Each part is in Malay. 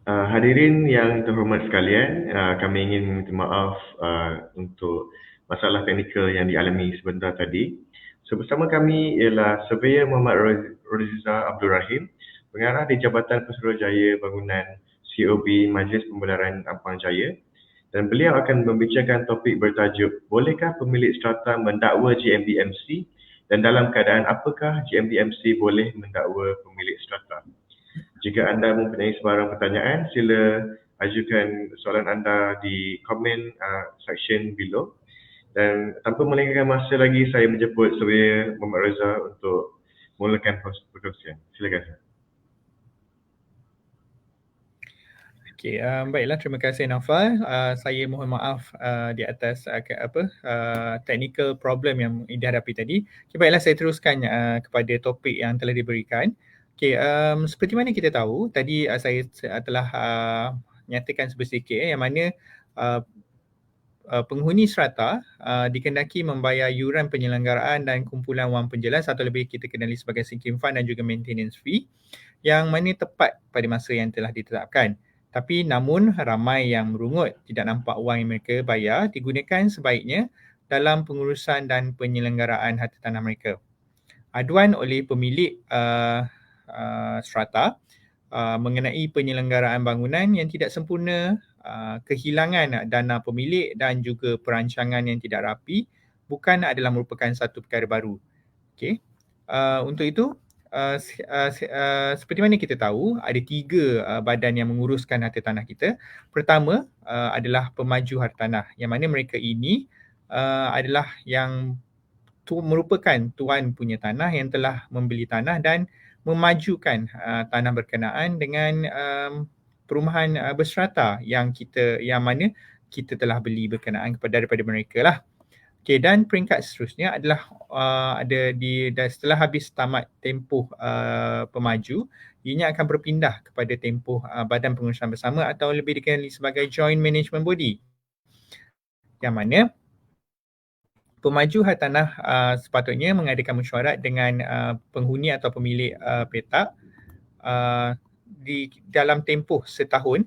Hadirin yang terhormat sekalian, kami ingin minta maaf untuk masalah teknikal yang dialami sebentar tadi. So, bersama kami ialah Surveyor Muhammad Roziza Abdul Rahim, pengarah di Jabatan Pesuruhjaya Bangunan COB Majlis Pembenaran Ampang Jaya, dan beliau akan membicarakan topik bertajuk Bolehkah Pemilik Strata mendakwa GMBMC dan dalam keadaan apakah GMBMC boleh mendakwa pemilik strata. Jika anda mempunyai sebarang pertanyaan, sila ajukan soalan anda di komen section below. Dan tanpa melengahkan masa lagi, saya menjemput Surveyor Muhammad Reza untuk mulakan perkongsian. Silakan. Okey, baiklah, terima kasih Naufal. Saya mohon maaf di atas technical problem yang dihadapi tadi. Okay, baiklah, saya teruskan kepada topik yang telah diberikan. Okey, seperti mana kita tahu, tadi saya telah nyatakan sedikit yang mana penghuni strata dikendaki membayar yuran penyelenggaraan dan kumpulan wang penjelas atau lebih kita kenali sebagai sinking fund dan juga maintenance fee yang mana tepat pada masa yang telah ditetapkan. Tapi namun ramai yang merungut tidak nampak wang yang mereka bayar digunakan sebaiknya dalam pengurusan dan penyelenggaraan harta tanah mereka. Aduan oleh pemilik strata mengenai penyelenggaraan bangunan yang tidak sempurna, kehilangan dana pemilik dan juga perancangan yang tidak rapi bukan adalah merupakan satu perkara baru. Okey. Untuk itu seperti mana kita tahu, ada 3 badan yang menguruskan harta tanah kita. Pertama adalah pemaju harta tanah, yang mana mereka ini adalah yang merupakan tuan punya tanah yang telah membeli tanah dan memajukan tanah berkenaan dengan perumahan berstrata yang mana kita telah beli berkenaan daripada mereka lah. Okey, dan peringkat seterusnya adalah setelah habis tamat tempoh pemaju, ianya akan berpindah kepada tempoh badan pengurusan bersama atau lebih dikenali sebagai joint management body. Yang mana pemaju hartanah sepatutnya mengadakan mesyuarat dengan penghuni atau pemilik petak di dalam tempoh setahun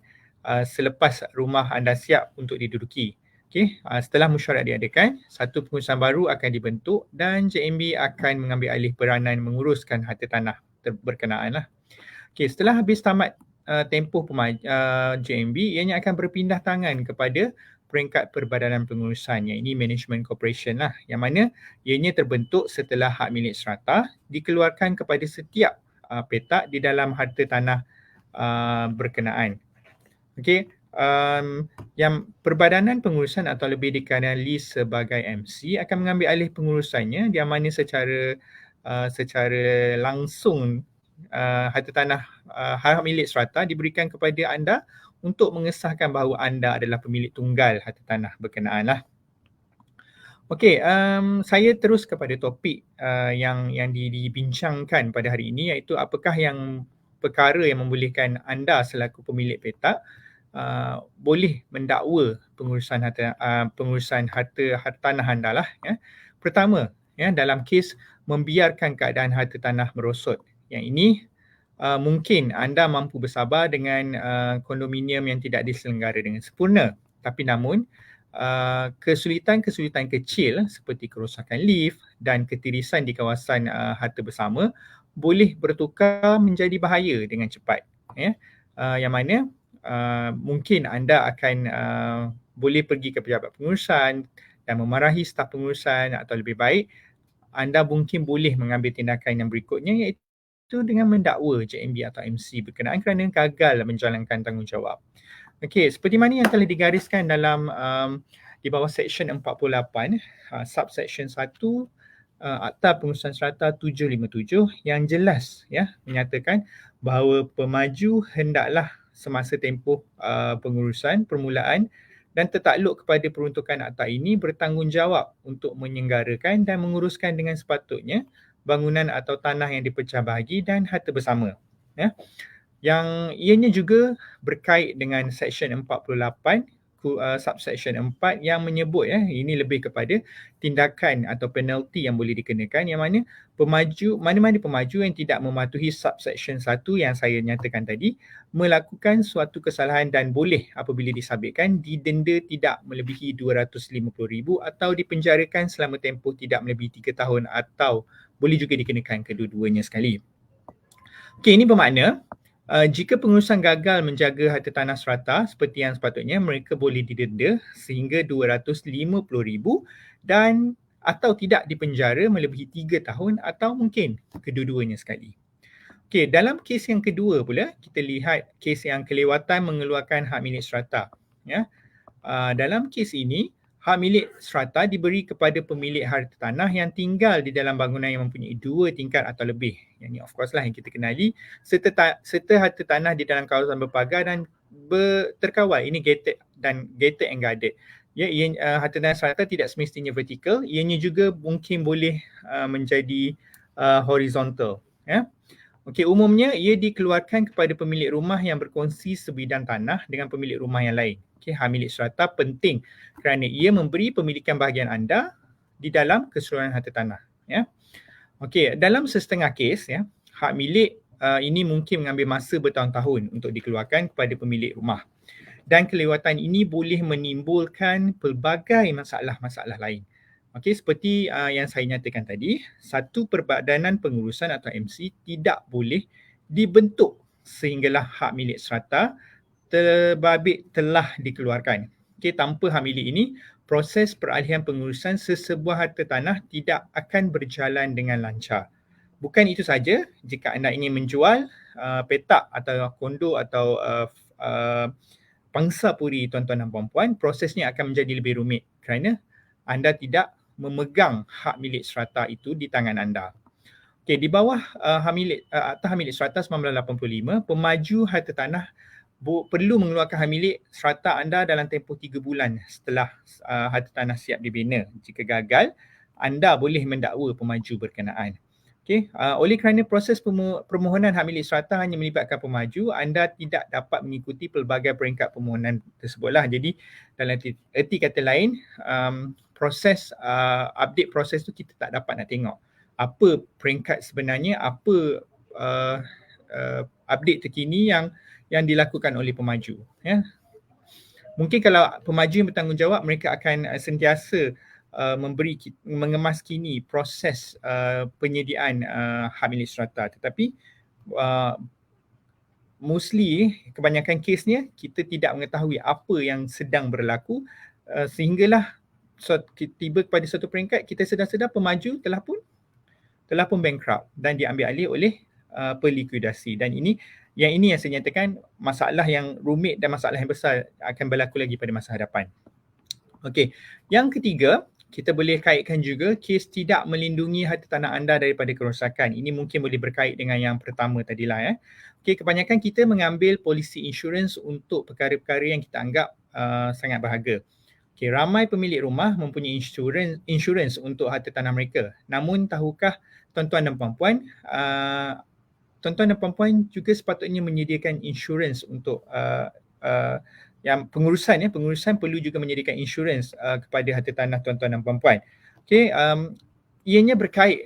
selepas rumah anda siap untuk diduduki. Okey, setelah mesyuarat diadakan, satu pengurusan baru akan dibentuk dan JMB akan mengambil alih peranan menguruskan harta tanah berkenaan lah. Okey, setelah habis tamat tempoh JMB, ianya akan berpindah tangan kepada peringkat perbadanan pengurusan, yang ini Management Corporation lah, yang mana ianya terbentuk setelah hak milik strata dikeluarkan kepada setiap petak di dalam harta tanah berkenaan. Okey, yang perbadanan pengurusan atau lebih dikenali sebagai MC akan mengambil alih pengurusannya, yang mana secara langsung harta tanah hak milik strata diberikan kepada anda untuk mengesahkan bahawa anda adalah pemilik tunggal harta tanah berkenaan lah. Okey, saya terus kepada topik yang dibincangkan pada hari ini, iaitu apakah yang perkara yang membolehkan anda selaku pemilik petak boleh mendakwa pengurusan harta tanah anda lah. Ya. Pertama, ya, dalam kes membiarkan keadaan harta tanah merosot. Yang ini mungkin anda mampu bersabar dengan kondominium yang tidak diselenggara dengan sempurna. Tapi namun kesulitan-kesulitan kecil seperti kerosakan lift dan ketirisan di kawasan harta bersama boleh bertukar menjadi bahaya dengan cepat. Ya. Yang mana mungkin anda akan boleh pergi ke pejabat pengurusan dan memarahi staf pengurusan, atau lebih baik anda mungkin boleh mengambil tindakan yang berikutnya, iaitu dengan mendakwa JMB atau MC berkenaan kerana gagal menjalankan tanggungjawab. Okey, seperti mana yang telah digariskan dalam di bawah Seksyen 48, subsection 1 Akta Pengurusan Strata 757 yang jelas ya menyatakan bahawa pemaju hendaklah semasa tempoh pengurusan permulaan dan tertakluk kepada peruntukan akta ini bertanggungjawab untuk menyenggarakan dan menguruskan dengan sepatutnya bangunan atau tanah yang dipecah bahagi dan harta bersama. Ya. Yang ianya juga berkait dengan Seksyen 48 subsection 4 yang menyebut ini lebih kepada tindakan atau penalti yang boleh dikenakan, yang mana mana-mana pemaju yang tidak mematuhi subsection 1 yang saya nyatakan tadi melakukan suatu kesalahan dan boleh apabila disabitkan didenda tidak melebihi RM250,000 atau dipenjarakan selama tempoh tidak melebihi 3 tahun atau boleh juga dikenakan kedua-duanya sekali. Okey, ini bermakna jika pengurusan gagal menjaga harta tanah serata seperti yang sepatutnya, mereka boleh didenda sehingga RM250,000 dan atau tidak dipenjara melebihi 3 tahun atau mungkin kedua-duanya sekali. Okey, dalam kes yang kedua pula, kita lihat kes yang kelewatan mengeluarkan hak milik serata. Dalam kes ini, hak milik serata diberi kepada pemilik harta tanah yang tinggal di dalam bangunan yang mempunyai 2 tingkat atau lebih. Yang ini of course lah yang kita kenali, serta harta tanah di dalam kawasan berpagar dan terkawal. Ini gated and guarded. Harta tanah serata tidak semestinya vertikal, ianya juga mungkin boleh menjadi horizontal. Okey, umumnya ia dikeluarkan kepada pemilik rumah yang berkongsi sebidang tanah dengan pemilik rumah yang lain. Okey, hak milik serata penting kerana ia memberi pemilikan bahagian anda di dalam keseluruhan harta tanah. Okey, dalam setengah kes hak milik ini mungkin mengambil masa bertahun-tahun untuk dikeluarkan kepada pemilik rumah. Dan kelewatan ini boleh menimbulkan pelbagai masalah-masalah lain. Okey, seperti yang saya nyatakan tadi, satu perbadanan pengurusan atau MC tidak boleh dibentuk sehinggalah hak milik serata terbabit telah dikeluarkan. Okey, tanpa hak milik ini, proses peralihan pengurusan sesebuah harta tanah tidak akan berjalan dengan lancar. Bukan itu saja, jika anda ingin menjual petak atau kondo atau pangsa puri tuan-tuan dan puan-puan, prosesnya akan menjadi lebih rumit kerana anda tidak memegang hak milik serata itu di tangan anda. Okey, di bawah Akta Hak Milik Serata 1985, pemaju harta tanah perlu mengeluarkan hak milik serata anda dalam tempoh 3 bulan setelah harta tanah siap dibina. Jika gagal, anda boleh mendakwa pemaju berkenaan. Okey, oleh kerana proses permohonan hak milik serata hanya melibatkan pemaju, anda tidak dapat mengikuti pelbagai peringkat permohonan tersebutlah. Jadi dalam erti kata lain, proses update proses tu kita tak dapat nak tengok apa peringkat sebenarnya, apa update terkini yang dilakukan oleh pemaju. Mungkin kalau pemaju yang bertanggungjawab, mereka akan sentiasa mengemaskini proses penyediaan hak milik serata. Tetapi mostly kebanyakan kesnya kita tidak mengetahui apa yang sedang berlaku sehinggalah tiba kepada satu peringkat kita sedar-sedar pemaju telah pun bankrupt dan diambil alih oleh pelikuidasi. Dan ini yang saya nyatakan masalah yang rumit dan masalah yang besar akan berlaku lagi pada masa hadapan. Okey, yang ketiga, kita boleh kaitkan juga kes tidak melindungi harta tanah anda daripada kerosakan. Ini mungkin boleh berkait dengan yang pertama tadilah. Okey, kebanyakan kita mengambil polisi insurans untuk perkara-perkara yang kita anggap sangat berharga. Okay, ramai pemilik rumah mempunyai insurans untuk harta tanah mereka. Namun tahukah tuan-tuan dan puan-puan, tuan-tuan dan puan-puan juga sepatutnya menyediakan insurans untuk yang pengurusan perlu juga menyediakan insurans kepada harta tanah tuan-tuan dan puan-puan. Okey, ianya berkait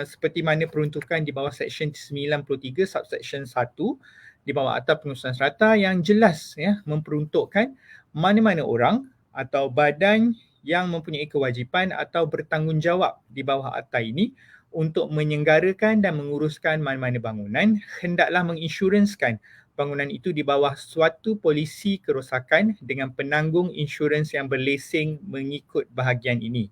seperti mana peruntukan di bawah Seksyen 93 Subsection 1 di bawah Akta Pengurusan Serata yang jelas memperuntukkan mana-mana orang atau badan yang mempunyai kewajipan atau bertanggungjawab di bawah akta ini untuk menyenggarakan dan menguruskan mana-mana bangunan hendaklah menginsurenskan bangunan itu di bawah suatu polisi kerosakan dengan penanggung insurans yang berlesing mengikut bahagian ini.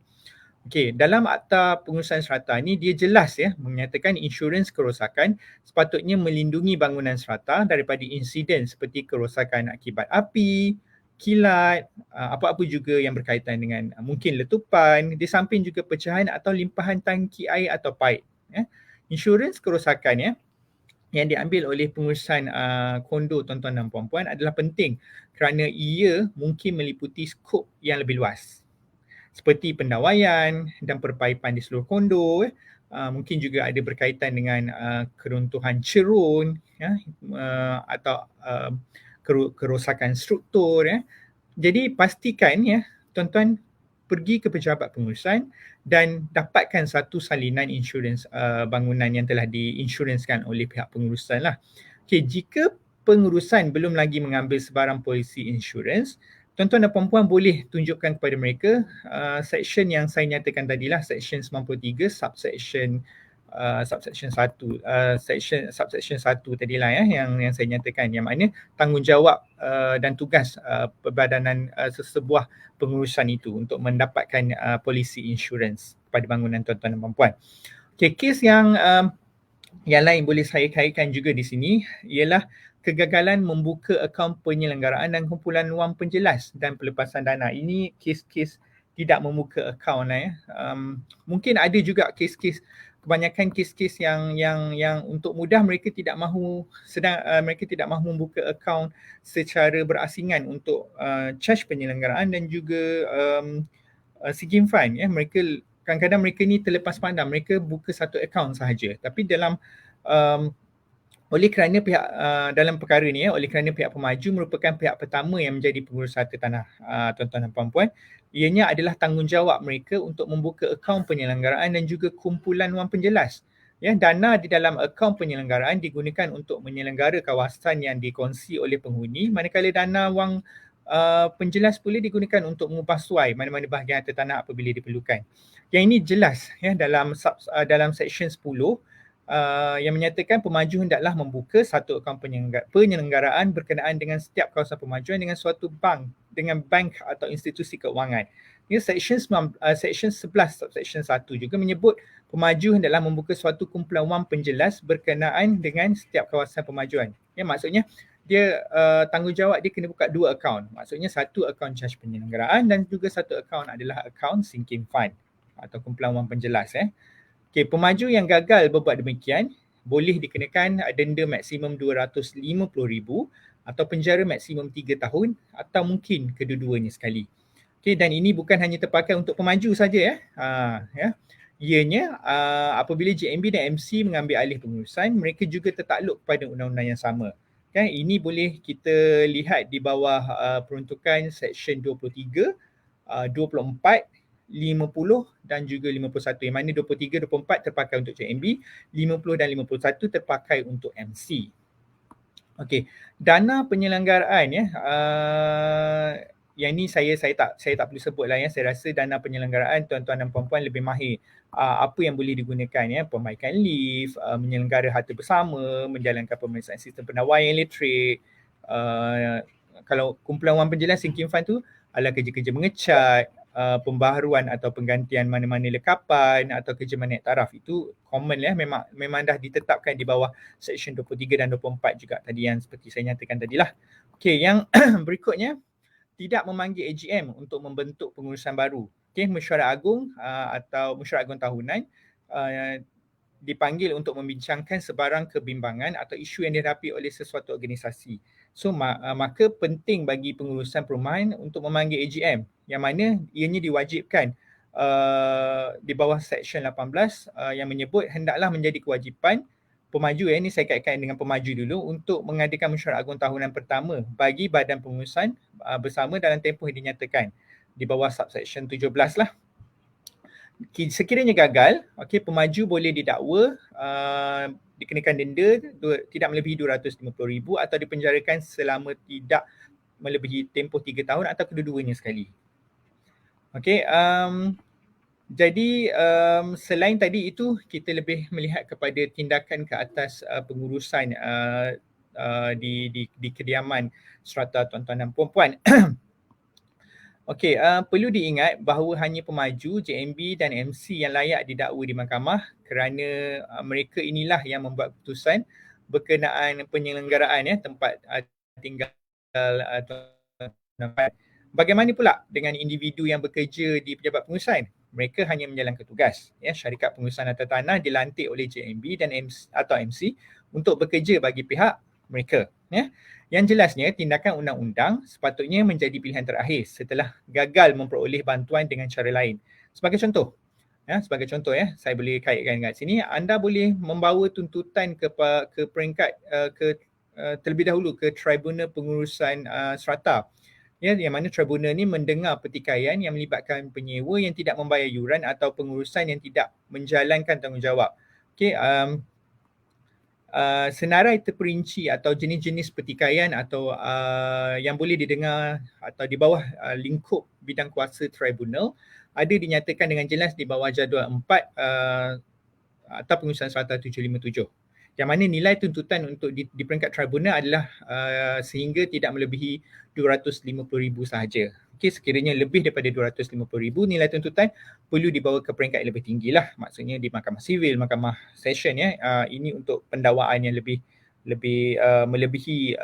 Okey, dalam Akta Pengurusan Serata ni dia jelas menyatakan insurans kerosakan sepatutnya melindungi bangunan serata daripada insiden seperti kerosakan akibat api, kilat, apa-apa juga yang berkaitan dengan mungkin letupan, di samping juga pecahan atau limpahan tangki air atau paip. Insurans kerosakan yang diambil oleh pengurusan kondo tuan-tuan dan puan-puan adalah penting kerana ia mungkin meliputi skop yang lebih luas. Seperti pendawaian dan perpaipan di seluruh kondo, mungkin juga ada berkaitan dengan keruntuhan cerun atau kerosakan struktur. Jadi pastikan ya, tuan-tuan pergi ke pejabat pengurusan dan dapatkan satu salinan insurans bangunan yang telah diinsurenskan oleh pihak pengurusan lah. Okey, jika pengurusan belum lagi mengambil sebarang polisi insurans, tuan-tuan dan puan-puan boleh tunjukkan kepada mereka section yang saya nyatakan tadilah, section 93 subsection subsection 1 subsection 1 tadilah ya yang saya nyatakan, yang mana tanggungjawab dan tugas perbadanan sesebuah pengurusan itu untuk mendapatkan polisi insurans kepada bangunan tuan-tuan dan puan-puan. Okay, kes yang lain boleh saya kaitkan juga di sini ialah kegagalan membuka akaun penyelenggaraan dan kumpulan wang penjelas dan pelepasan dana. Ini kes-kes tidak membuka akaun ya. Mungkin ada juga kes-kes, kebanyakan kes-kes yang untuk mudah mereka tidak mahu mereka tidak mahu membuka akaun secara berasingan untuk charge penyelenggaraan dan juga sinking fund ya. Mereka kadang-kadang mereka ni terlepas pandang, mereka buka satu akaun sahaja. Tapi dalam oleh kerana pihak dalam perkara ni ya, oleh kerana pihak pemaju merupakan pihak pertama yang menjadi pengurus harta tanah tuan-tuan dan puan-puan, ianya adalah tanggungjawab mereka untuk membuka akaun penyelenggaraan dan juga kumpulan wang penjelas. Ya, dana di dalam akaun penyelenggaraan digunakan untuk menyelenggara kawasan yang dikongsi oleh penghuni, manakala dana wang penjelas pula digunakan untuk mengubah suai mana-mana bahagian harta tanah apabila diperlukan. Yang ini jelas ya dalam section 10 yang menyatakan pemaju hendaklah membuka satu akaun penyelenggaraan berkenaan dengan setiap kawasan pemajuan dengan suatu bank atau institusi keuangan. Ini section 11 subsection 1 juga menyebut pemaju hendaklah membuka suatu kumpulan wang penjelas berkenaan dengan setiap kawasan pemajuan. Ya, maksudnya dia tanggungjawab dia kena buka dua akaun. Maksudnya satu akaun charge penyelenggaraan dan juga satu akaun adalah akaun sinking fund atau kumpulan wang penjelas. Okey, pemaju yang gagal berbuat demikian boleh dikenakan denda maksimum RM250,000 atau penjara maksimum 3 tahun atau mungkin kedua-duanya sekali. Okey, dan ini bukan hanya terpakai untuk pemaju saja ya. Ianya apabila JMB dan MC mengambil alih pengurusan, mereka juga tertakluk kepada undang-undang yang sama. Kan, ini boleh kita lihat di bawah peruntukan section 23, 24, 50 dan juga 51, yang mana 23, 24 terpakai untuk JMB, 50 dan 51 terpakai untuk MC. Okey, dana penyelenggaraan ya, yang ni saya tak perlu sebut lah ya. Saya rasa dana penyelenggaraan tuan-tuan dan puan-puan lebih mahir apa yang boleh digunakan ya, perbaikan lift, menyelenggara harta bersama, menjalankan pemeriksaan sistem pendawaian elektrik. Kalau kumpulan wang penjelas sinking fund tu adalah kerja-kerja mengecat, pembaharuan atau penggantian mana-mana lekapan atau kerja menaik taraf. Itu common ya, memang dah ditetapkan di bawah section 23 dan 24 juga tadi yang seperti saya nyatakan tadilah. Okey, yang berikutnya, tidak memanggil AGM untuk membentuk pengurusan baru. Okey, mesyuarat agung atau mesyuarat agung tahunan dipanggil untuk membincangkan sebarang kebimbangan atau isu yang dihadapi oleh sesuatu organisasi. So maka penting bagi pengurusan perumahan untuk memanggil AGM, yang mana ianya diwajibkan di bawah section 18 yang menyebut hendaklah menjadi kewajipan pemaju, ini saya kaitkan dengan pemaju dulu, untuk mengadakan mesyuarat agung tahunan pertama bagi badan pengurusan bersama dalam tempoh yang dinyatakan di bawah subsection 17 lah. Sekiranya gagal, okey, pemaju boleh didakwa dikenakan denda tidak melebihi RM250,000 atau dipenjarakan selama tidak melebihi tempoh 3 tahun atau kedua-duanya sekali. Okey, jadi selain tadi itu, kita lebih melihat kepada tindakan ke atas pengurusan di kediaman strata tuan-tuan dan puan-puan. Okey, perlu diingat bahawa hanya pemaju, JMB dan MC yang layak didakwa di mahkamah kerana mereka inilah yang membuat keputusan berkenaan penyelenggaraan ya tempat tinggal tuan-tuan. Bagaimana pula dengan individu yang bekerja di pejabat pengurusan? Mereka hanya menjalankan tugas. Ya, syarikat pengurusan harta tanah dilantik oleh JMB dan MC atau MC untuk bekerja bagi pihak mereka. Ya. Yang jelasnya, tindakan undang-undang sepatutnya menjadi pilihan terakhir setelah gagal memperoleh bantuan dengan cara lain. Sebagai contoh, saya boleh kaitkan kat sini, anda boleh membawa tuntutan ke peringkat terlebih dahulu ke Tribunal Pengurusan Strata Ya, yang mana tribunal ni mendengar pertikaian yang melibatkan penyewa yang tidak membayar yuran atau pengurusan yang tidak menjalankan tanggungjawab. Okey, senarai terperinci atau jenis-jenis pertikaian atau yang boleh didengar atau di bawah lingkup bidang kuasa tribunal ada dinyatakan dengan jelas di bawah jadual 4 atau pengurusan Serata 757. Yang mana nilai tuntutan untuk di peringkat tribunal adalah sehingga tidak melebihi 250,000 sahaja. Okey, sekiranya lebih daripada 250,000 nilai tuntutan perlu dibawa ke peringkat yang lebih tinggi lah. Maksudnya di mahkamah sivil, mahkamah session ya. Ini untuk pendakwaan yang lebih melebihi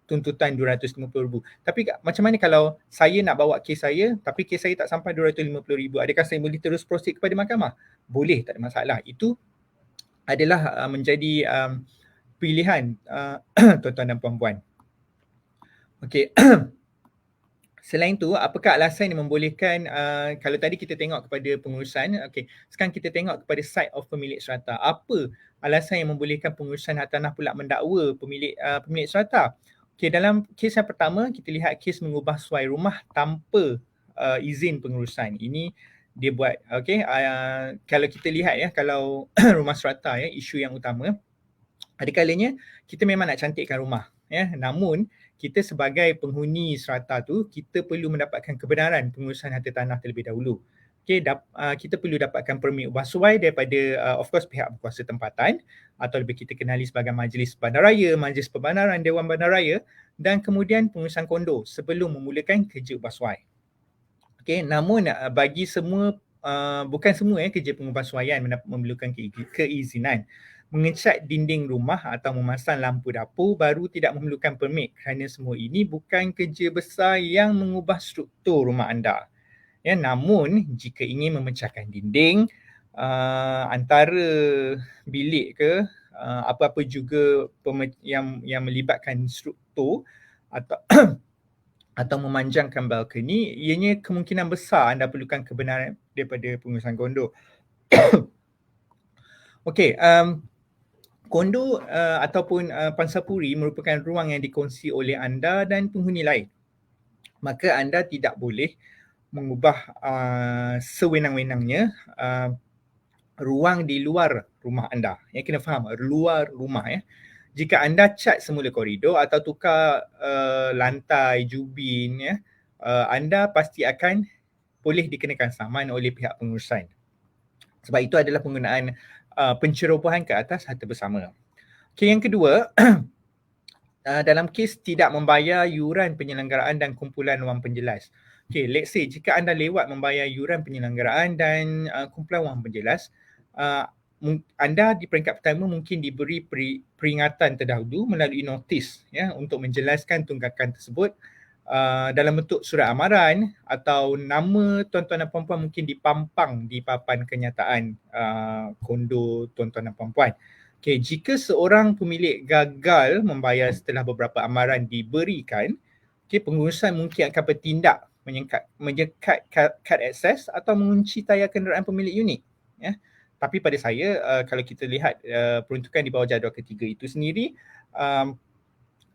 tuntutan 250,000. Tapi macam mana kalau saya nak bawa kes saya tapi kes saya tak sampai 250,000, adakah saya boleh terus proceed kepada mahkamah? Boleh, tak ada masalah. Itu adalah menjadi pilihan tuan-tuan dan puan-puan. Okey. Selain tu, apakah alasan yang membolehkan kalau tadi kita tengok kepada pengurusan, okey, sekarang kita tengok kepada side of pemilik serata. Apa alasan yang membolehkan pengurusan hartanah pula mendakwa pemilik serata? Okey, dalam kes yang pertama kita lihat kes mengubah suai rumah tanpa izin pengurusan. Ini dia buat, okey, kalau kita lihat ya, kalau rumah serata ya, isu yang utama, ada kalanya kita memang nak cantikkan rumah ya, namun kita sebagai penghuni serata tu kita perlu mendapatkan kebenaran pengurusan harta tanah terlebih dahulu. Okey, kita perlu dapatkan permit ubah suai daripada of course pihak berkuasa tempatan atau lebih kita kenali sebagai Majlis Bandaraya, Majlis Pembandaran, Dewan Bandaraya, dan kemudian pengurusan kondo sebelum memulakan kerja ubah suai. Okey, namun bagi semua bukan semua kerja pengubahsuaian memerlukan keizinan. Mengecat dinding rumah atau memasang lampu dapur baru tidak memerlukan permit kerana semua ini bukan kerja besar yang mengubah struktur rumah anda. Ya, namun jika ingin memecahkan dinding antara bilik ke apa-apa juga yang melibatkan struktur atau atau memanjangkan balkoni, ianya kemungkinan besar anda perlukan kebenaran daripada pengurusan kondo. Okey, kondo ataupun pansapuri merupakan ruang yang dikongsi oleh anda dan penghuni lain. Maka anda tidak boleh mengubah sewenang-wenangnya ruang di luar rumah anda. Yang kena faham, luar rumah ya. Jika anda cat semula koridor atau tukar lantai, jubin ya, anda pasti akan boleh dikenakan saman oleh pihak pengurusan. Sebab itu adalah penggunaan pencerobohan ke atas harta bersama. Okey, yang kedua, dalam kes tidak membayar yuran penyelenggaraan dan kumpulan wang penjelas. Okey, let's say jika anda lewat membayar yuran penyelenggaraan dan kumpulan wang penjelas, anda di peringkat pertama mungkin diberi peringatan terdahulu melalui notis ya untuk menjelaskan tunggakan tersebut dalam bentuk surat amaran atau nama tuan-tuan dan puan-puan mungkin dipampang di papan kenyataan kondo tuan-tuan dan puan-puan. Okey, jika seorang pemilik gagal membayar setelah beberapa amaran diberikan, okey, pengurusan mungkin akan bertindak menyekat kad akses atau mengunci tayar kenderaan pemilik unit ya. Tapi pada saya kalau kita lihat peruntukan di bawah jadual ketiga itu sendiri,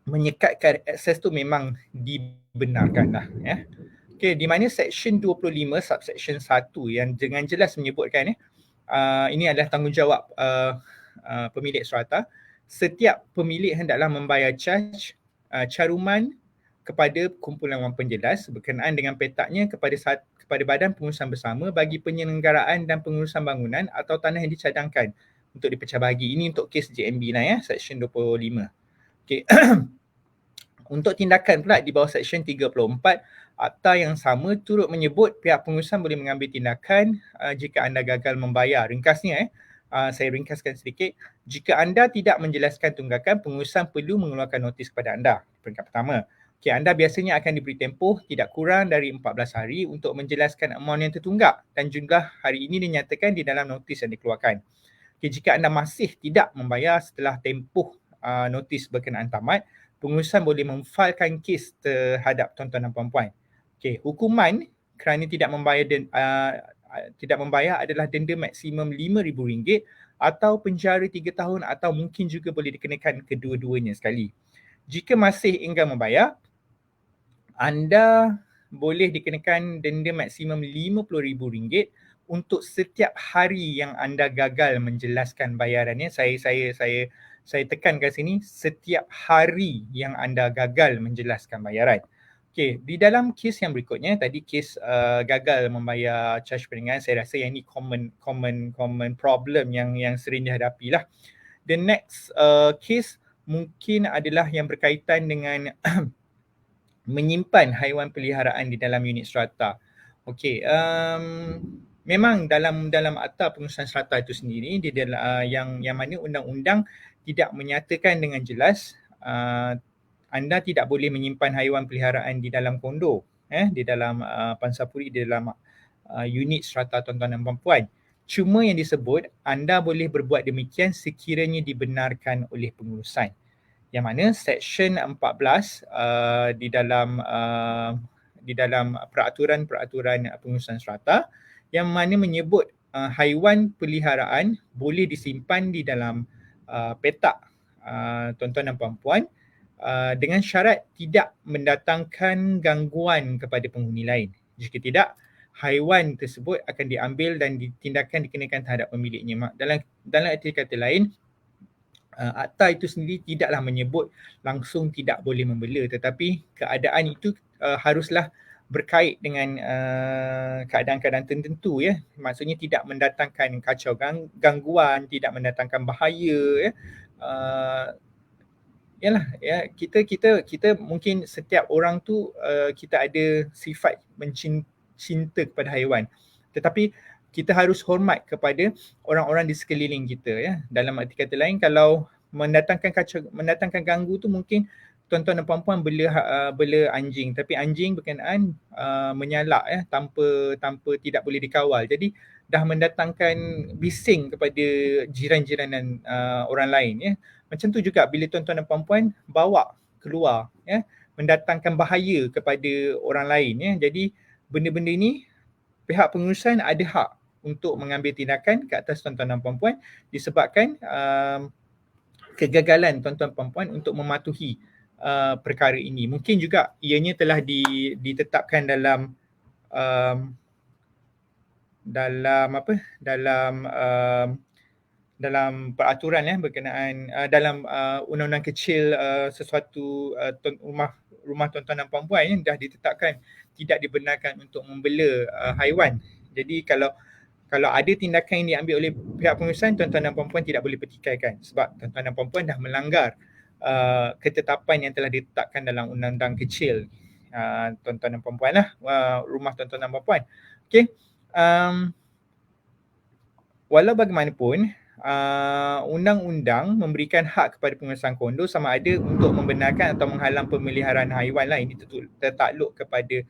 menyekat kad akses tu memang dibenarkan lah ya. Okey, di mana section 25 subsection 1 yang dengan jelas menyebutkan ini adalah tanggungjawab pemilik serata. Setiap pemilik hendaklah membayar caruman kepada kumpulan wang penjelas berkenaan dengan petaknya kepada badan pengurusan bersama bagi penyelenggaraan dan pengurusan bangunan atau tanah yang dicadangkan untuk dipecah bahagi. Ini untuk kes JMB lah ya, section 25. Okey. Untuk tindakan pula di bawah section 34, akta yang sama turut menyebut pihak pengurusan boleh mengambil tindakan jika anda gagal membayar. Ringkasnya saya ringkaskan sedikit. Jika anda tidak menjelaskan tunggakan, pengurusan perlu mengeluarkan notis kepada anda. Peringkat pertama. Okay, anda biasanya akan diberi tempoh tidak kurang dari 14 hari untuk menjelaskan amount yang tertunggak dan jumlah hari ini dinyatakan di dalam notis yang dikeluarkan. Okay, jika anda masih tidak membayar setelah tempoh notis berkenaan tamat, pengurusan boleh memfailkan kes terhadap tuan-tuan dan puan-puan. Okay, hukuman kerana tidak membayar adalah denda maksimum RM5,000 atau penjara 3 tahun atau mungkin juga boleh dikenakan kedua-duanya sekali. Jika masih enggan membayar, anda boleh dikenakan denda maksimum RM50,000 untuk setiap hari yang anda gagal menjelaskan bayarannya. Saya tekankan sini, setiap hari yang anda gagal menjelaskan bayaran. Okey, di dalam kes yang berikutnya, tadi kes gagal membayar charge perniagaan, saya rasa yang ini common problem yang sering dihadapi lah. The next case mungkin adalah yang berkaitan dengan menyimpan haiwan peliharaan di dalam unit strata. Okey, memang dalam akta pengurusan strata itu sendiri yang mana undang-undang tidak menyatakan dengan jelas anda tidak boleh menyimpan haiwan peliharaan di dalam kondo, di dalam pansapuri, di dalam unit strata tuan-tuan dan puan-puan. Cuma yang disebut, anda boleh berbuat demikian sekiranya dibenarkan oleh pengurusan. Yang mana Seksyen 14 di dalam peraturan pengurusan strata yang mana menyebut haiwan peliharaan boleh disimpan di dalam petak tuan-tuan dan puan-puan dengan syarat tidak mendatangkan gangguan kepada penghuni lain. Jika tidak, haiwan tersebut akan diambil dan tindakan dikenakan terhadap pemiliknya. Dalam arti kata lain, akta itu sendiri tidaklah menyebut langsung tidak boleh membela, tetapi keadaan itu haruslah berkait dengan keadaan-keadaan tertentu, ya. Maksudnya tidak mendatangkan kacau gangguan, tidak mendatangkan bahaya, ya. Yalah, ya, kita mungkin setiap orang tu kita ada sifat cinta kepada haiwan, tetapi kita harus hormat kepada orang-orang di sekeliling kita, ya. Dalam arti kata lain, kalau mendatangkan ganggu tu mungkin tuan-tuan dan puan-puan bela anjing, tapi anjing berkenaan menyalak, ya, tanpa tidak boleh dikawal. Jadi dah mendatangkan bising kepada jiran-jiranan orang lain, ya. Macam tu juga bila tuan-tuan dan puan-puan bawa keluar, ya, mendatangkan bahaya kepada orang lain, ya. Jadi benda-benda ni pihak pengurusan ada hak untuk mengambil tindakan ke atas tuan-tuan dan puan-puan disebabkan kegagalan tuan-tuan dan puan-puan untuk mematuhi perkara ini. Mungkin juga ianya telah ditetapkan dalam dalam peraturan, ya, berkenaan dalam undang-undang kecil sesuatu rumah tuan-tuan dan puan-puan yang dah ditetapkan tidak dibenarkan untuk membela haiwan. Jadi kalau ada tindakan yang diambil oleh pihak pengurusan, tuan-tuan dan puan-puan tidak boleh pertikaikan sebab tuan-tuan dan puan-puan dah melanggar ketetapan yang telah ditetapkan dalam undang-undang kecil tuan-tuan dan puan-puan lah, rumah tuan-tuan dan puan-puan. Okey. Walau bagaimanapun, undang-undang memberikan hak kepada pengurusan kondo sama ada untuk membenarkan atau menghalang pemeliharaan haiwan lah. Ini tertakluk kepada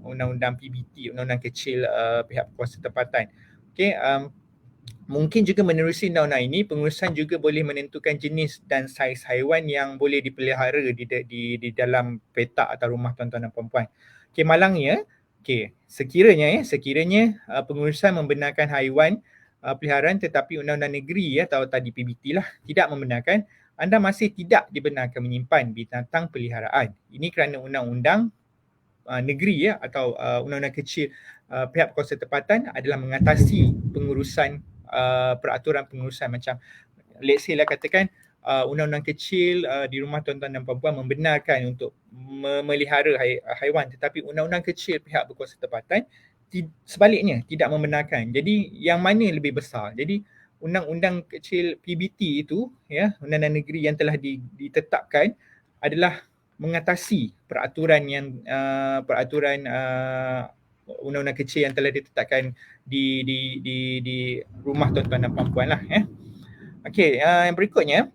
undang-undang PBT, undang-undang kecil pihak berkuasa tempatan. Okey, mungkin juga menerusi undang-undang ini, pengurusan juga boleh menentukan jenis dan saiz haiwan yang boleh dipelihara di dalam petak atau rumah tuan-tuan dan puan-puan. Okey, malangnya, sekiranya pengurusan membenarkan haiwan peliharaan tetapi undang-undang negeri, atau tadi PBT lah, tidak membenarkan, anda masih tidak dibenarkan menyimpan binatang peliharaan. Ini kerana undang-undang negeri, ya, atau undang-undang kecil pihak berkuasa tempatan adalah mengatasi pengurusan peraturan pengurusan. Macam let's say lah, katakan undang-undang kecil di rumah tuan-tuan dan puan-puan membenarkan untuk memelihara haiwan, tetapi undang-undang kecil pihak berkuasa tempatan sebaliknya tidak membenarkan. Jadi yang mana lebih besar? Jadi undang-undang kecil PBT itu, ya, undang-undang negeri yang telah ditetapkan adalah mengatasi peraturan undang-undang kecil yang telah ditetapkan di rumah tuan-tuan dan puan-puan lah, ya. Okey, yang berikutnya,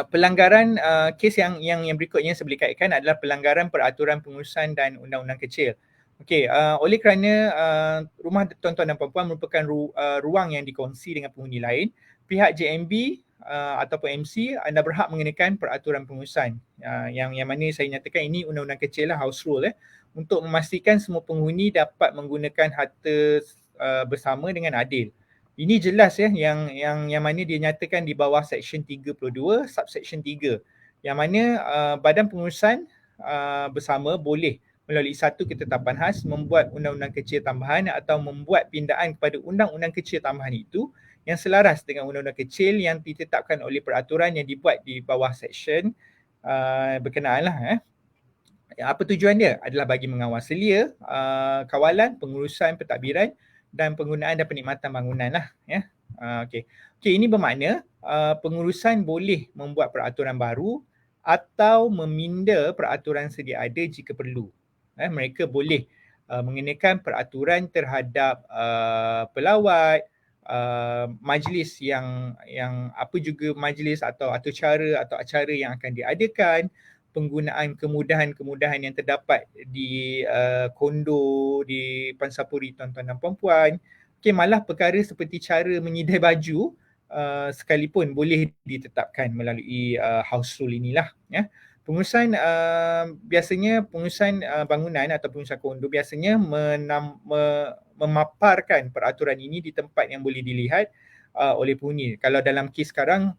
pelanggaran kes yang berikutnya saya boleh kaitkan adalah pelanggaran peraturan pengurusan dan undang-undang kecil. Okey, oleh kerana rumah tuan-tuan dan puan-puan merupakan ruang yang dikongsi dengan penghuni lain, pihak JMB ataupun MC anda berhak mengenakan peraturan pengurusan yang mana saya nyatakan ini undang-undang kecil lah, house rule, untuk memastikan semua penghuni dapat menggunakan harta bersama dengan adil. Ini jelas, ya, yang mana dia nyatakan di bawah Seksyen 32 subsection 3, yang mana badan pengurusan bersama boleh melalui satu ketetapan khas membuat undang-undang kecil tambahan atau membuat pindaan kepada undang-undang kecil tambahan itu yang selaras dengan undang-undang kecil yang ditetapkan oleh peraturan yang dibuat di bawah seksyen berkenaan lah. Apa tujuan dia? Adalah bagi mengawal selia, kawalan, pengurusan pentadbiran dan penggunaan dan penikmatan bangunan lah. Okey, ini bermakna pengurusan boleh membuat peraturan baru atau meminda peraturan sedia ada jika perlu. Mereka boleh mengenakan peraturan terhadap pelawat, majlis yang apa juga majlis atau acara yang akan diadakan, penggunaan kemudahan-kemudahan yang terdapat di kondo, di pansapuri tuan-tuan dan puan-puan. Malah perkara seperti cara menyidai baju sekalipun boleh ditetapkan melalui house rule inilah. Pengurusan biasanya pengurusan bangunan atau pengurusan kondo biasanya memaparkan peraturan ini di tempat yang boleh dilihat oleh penghuni. Kalau dalam kes sekarang,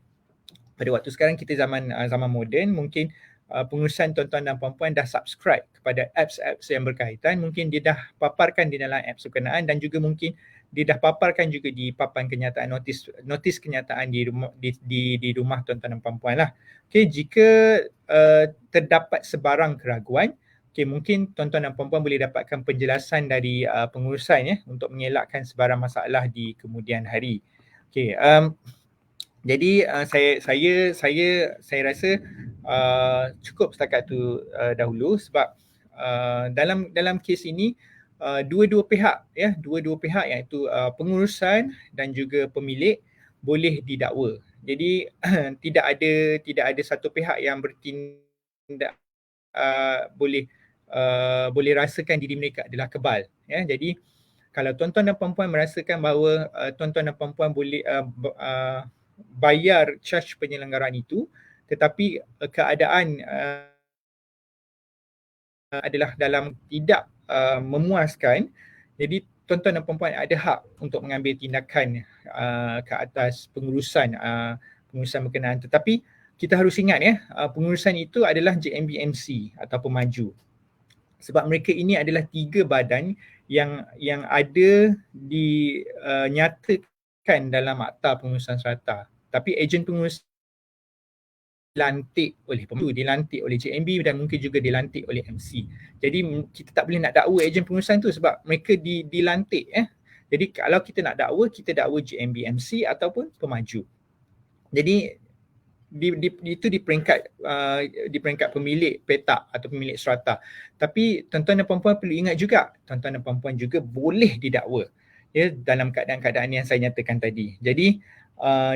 pada waktu sekarang kita zaman moden, mungkin pengurusan tuan-tuan dan puan-puan dah subscribe kepada apps-apps yang berkaitan, mungkin dia dah paparkan di dalam apps berkenaan dan juga mungkin dia dah paparkan juga di papan kenyataan notis kenyataan di rumah tuan-tuan dan puan-puan lah. Jika terdapat sebarang keraguan, mungkin tuan-tuan dan puan-puan boleh dapatkan penjelasan dari pengurusan untuk mengelakkan sebarang masalah di kemudian hari. Jadi saya rasa cukup setakat tu dahulu sebab dalam kes ini dua-dua pihak iaitu pengurusan dan juga pemilik boleh didakwa. Jadi tidak ada satu pihak yang bertindak boleh rasakan diri mereka adalah kebal. Jadi kalau tuan-tuan dan puan-puan merasakan bahawa tuan-tuan dan puan-puan boleh bayar charge penyelenggaraan itu, tetapi keadaan adalah dalam tidak memuaskan, jadi tuan-tuan dan puan-puan ada hak untuk mengambil tindakan ke atas pengurusan berkenaan. Tetapi kita harus ingat pengurusan itu adalah JMBMC atau pemaju. Sebab mereka ini adalah 3 badan yang ada dinyatakan dalam akta pengurusan serata. Tapi ejen pengurusan dilantik oleh pemaju, dilantik oleh JMB dan mungkin juga dilantik oleh MC. Jadi kita tak boleh nak dakwa ejen pengurusan tu sebab mereka dilantik. Jadi kalau kita nak dakwa, kita dakwa JMB MC ataupun pemaju. Jadi itu di peringkat pemilik petak atau pemilik serata. Tapi tuan-tuan dan puan-puan perlu ingat juga, tuan-tuan dan puan-puan juga boleh didakwa dalam keadaan-keadaan yang saya nyatakan tadi. Jadi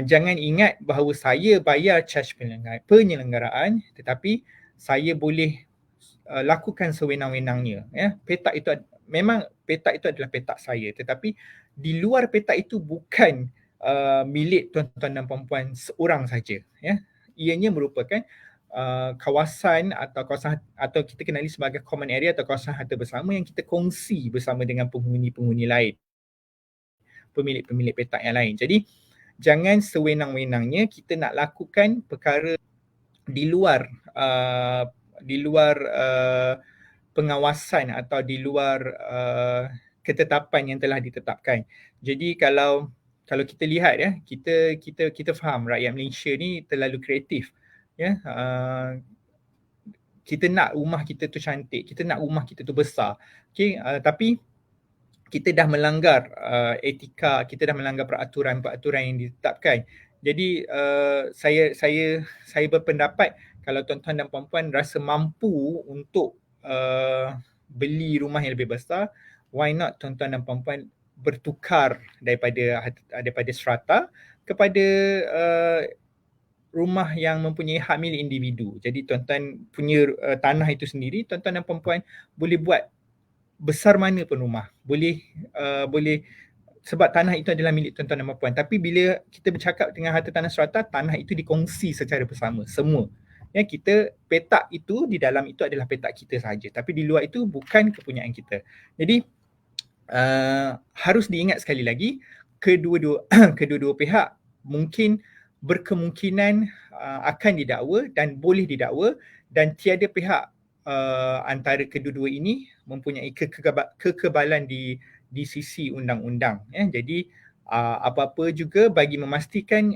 jangan ingat bahawa saya bayar charge penyelenggaraan tetapi saya boleh lakukan sewenang-wenangnya. Petak itu memang petak itu adalah petak saya, tetapi di luar petak itu bukan milik tuan-tuan dan puan-puan seorang saja. Ianya merupakan kawasan atau kita kenali sebagai common area atau kawasan harta bersama yang kita kongsi bersama dengan penghuni-penghuni lain, pemilik-pemilik petak yang lain. Jadi jangan sewenang-wenangnya kita nak lakukan perkara di luar pengawasan atau di luar ketetapan yang telah ditetapkan. Jadi kalau kita lihat kita faham rakyat Malaysia ni terlalu kreatif. Kita nak rumah kita tu cantik, kita nak rumah kita tu besar. Tapi kita dah melanggar etika, kita dah melanggar peraturan-peraturan yang ditetapkan. Jadi saya berpendapat kalau tuan-tuan dan puan-puan rasa mampu untuk beli rumah yang lebih besar, why not tuan-tuan dan puan-puan bertukar daripada strata kepada rumah yang mempunyai hak milik individu. Jadi tuan-tuan punya tanah itu sendiri, tuan-tuan dan puan-puan boleh buat besar mana pun rumah. Boleh sebab tanah itu adalah milik tuan-tuan dan puan-puan. Tapi bila kita bercakap dengan harta tanah serata, tanah itu dikongsi secara bersama semua. Kita petak itu di dalam itu adalah petak kita sahaja. Tapi di luar itu bukan kepunyaan kita. Jadi harus diingat sekali lagi, kedua-dua pihak mungkin berkemungkinan akan didakwa dan boleh didakwa dan tiada pihak antara kedua-dua ini mempunyai kekebalan di sisi undang-undang. Jadi apa-apa juga bagi memastikan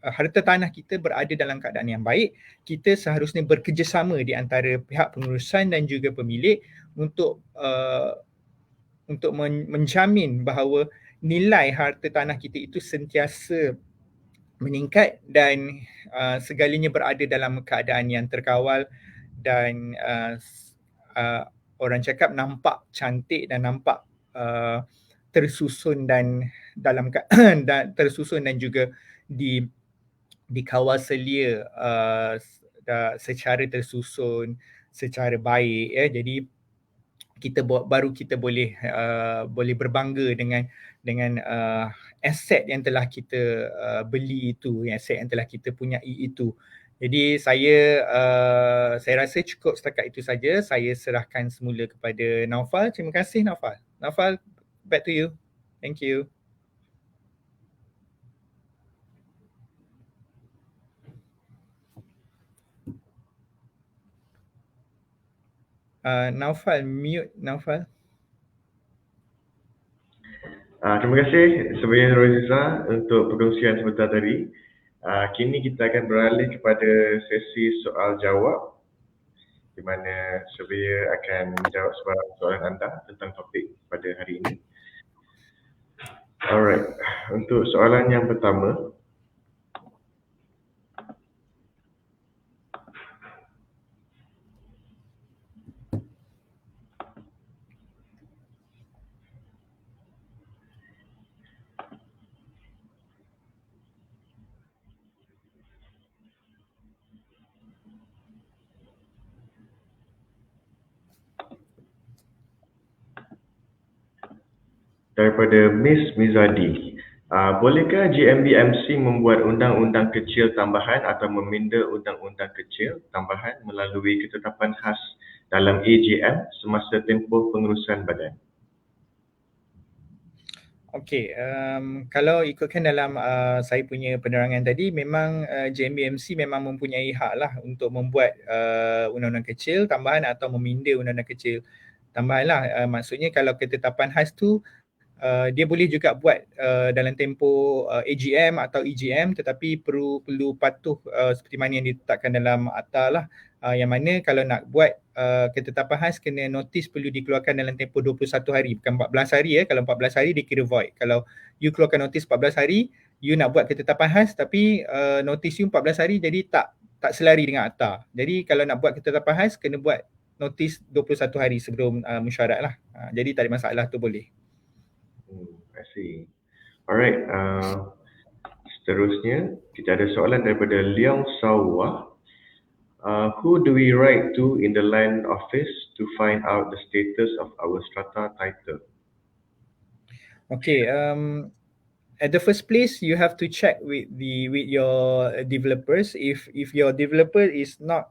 harta tanah kita berada dalam keadaan yang baik, kita seharusnya bekerjasama di antara pihak pengurusan dan juga pemilik untuk menjamin bahawa nilai harta tanah kita itu sentiasa meningkat dan segalanya berada dalam keadaan yang terkawal dan orang cakap nampak cantik dan nampak tersusun dan dalam dan tersusun dan juga dikawal selia secara tersusun, secara baik, jadi baru kita boleh berbangga dengan aset yang telah kita beli itu, aset yang telah kita punyai itu. Jadi saya rasa cukup setakat itu saja. Saya serahkan semula kepada Naufal. Terima kasih Naufal. Naufal, back to you. Thank you. Naufal, mute Naufal. Terima kasih Surveyor Roziza untuk perkongsian sebentar tadi. Kini kita akan beralih kepada sesi soal jawab di mana Surveyor akan menjawab soalan anda tentang topik pada hari ini. Alright, untuk soalan yang pertama, daripada Miss Mizadi. Bolehkah GMBMC membuat undang-undang kecil tambahan atau meminda undang-undang kecil tambahan melalui ketetapan khas dalam AGM semasa tempoh pengurusan badan? Okey, kalau ikutkan dalam saya punya penerangan tadi, memang GMBMC memang mempunyai hak lah untuk membuat undang-undang kecil tambahan atau meminda undang-undang kecil tambahan lah. Maksudnya kalau ketetapan khas tu dia boleh juga buat dalam tempoh AGM atau EGM, tetapi perlu patuh seperti mana yang ditetapkan dalam akta lah. Yang mana kalau nak buat ketetapan khas, kena notis perlu dikeluarkan dalam tempoh 21 hari, bukan 14 hari. Kalau 14 hari dia kira void. Kalau you keluarkan notis 14 hari, you nak buat ketetapan khas tapi notis you 14 hari, jadi tak selari dengan akta. Jadi kalau nak buat ketetapan khas, kena buat notis 21 hari sebelum mesyuarat lah. Jadi tak ada masalah tu, boleh. I see. Alright, seterusnya kita ada soalan daripada Leong Sawah. Who do we write to in the land office to find out the status of our strata title? Okay, at the first place, you have to check with your developers. If your developer is not